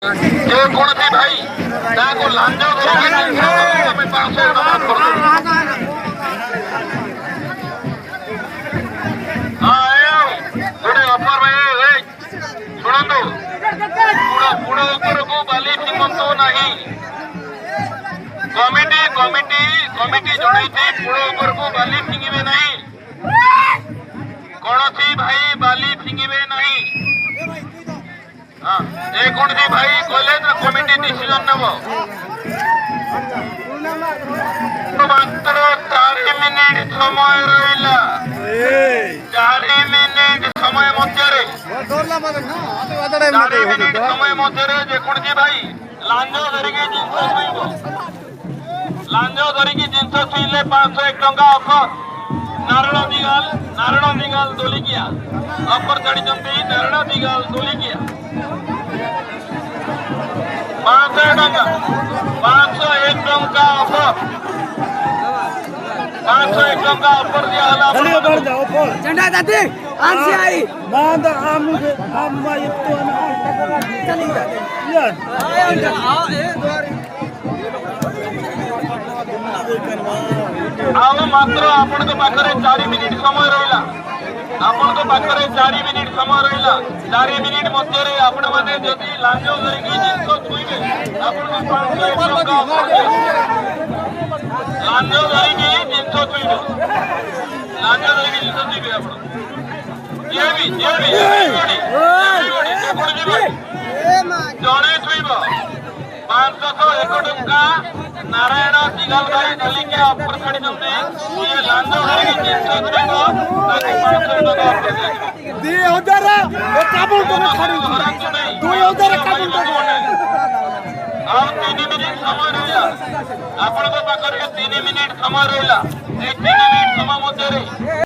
ଯେକୌଣସି ଭାଇ ତାକୁ ଲାଞ୍ଜ କରିକି ଆମେ 500 ଟଙ୍କା କରିଦେବୁ। ଗୋଟେ ଅଫର ଭାଇ ଶୁଣନ୍ତୁ, ବୁଡ଼ ଉପରକୁ ବାଲି ଫିଙ୍ଗନ୍ତୁ ନାହିଁ। କମିଟି ଜଣାଇଛି ବୁଡ଼ ଉପରକୁ ବାଲି ଫିଙ୍ଗିବେ ନାହିଁ। କୌଣସି ଭାଇ ବାଲି ଫିଙ୍ଗିବେ ନାହିଁ। ଯେକୌଣସି ଭାଇ କହିଲେ ତ କମିଟି ଡିସିଜନ ନେବ। ମାତ୍ର 4 ମିନିଟ୍ ସମୟ ରହିଲା। 4 ମିନିଟ୍ ସମୟ ମଧ୍ୟରେ ଯେକୌଣସି ଭାଇ ଲାଞ୍ଜ ଧରିକି ଜିନିଷ ଛୁଇଁବ। ଲାଞ୍ଜ ଧରିକି ଜିନିଷ ଛୁଇଁଲେ 501 ଟଙ୍କା ଅଫର। ନାରଣ ଦିଗାଲ ଦୋଲିକିଆ ଅଫର ଛାଡ଼ିଛନ୍ତି। ନାରଣ ଦିଗାଲ ଦୋଲିକିଆ 500 ଟଙ୍କା 501 ଟଙ୍କା ଅଫର। 501 ଟଙ୍କା ଅଫର ଦିଆହେଲା। ଆଉ ମାତ୍ର ଆପଣଙ୍କ ପାଖରେ 4 ମିନିଟ୍ ସମୟ ରହିଲା। ଆପଣଙ୍କ ପାଖରେ 4 ମିନିଟ୍ ସମୟ ରହିଲା। 4 ମିନିଟ୍ ମଧ୍ୟରେ ଆପଣମାନେ ଯଦି ଲାଞ୍ଜ ଧରିକି ଜିନିଷ ଛୁଇଁବେ ଆପଣଙ୍କୁ 501 ଟଙ୍କା ଲାଞ୍ଜ ଧରିକି ଜିନିଷ ଛୁଇଁବେ। ଲାଞ୍ଜ ଧରିକି ଜିନିଷ ଛୁଇଁବେ ଆପଣ ଜଣେ ଛୁଇଁବ 501 ଟଙ୍କା। ନାରାୟଣ ଦିଗାଲ ଭାଇ ଦୋଲିକିଆ ଅଫର ଛାଡ଼ିଛନ୍ତି। ଯିଏ ଲାଞ୍ଜ ଧରିକି ଜିନିଷ ଛୁଇଁବ ତାକୁ 500 ଟଙ୍କା ଅଫର ଦିଆଯିବ। ଆଉ 3 ମିନିଟ୍ ସମୟ ରହିଲା। ଆପଣଙ୍କ ପାଖରେ 3 ମିନିଟ୍ ସମୟ ରହିଲା।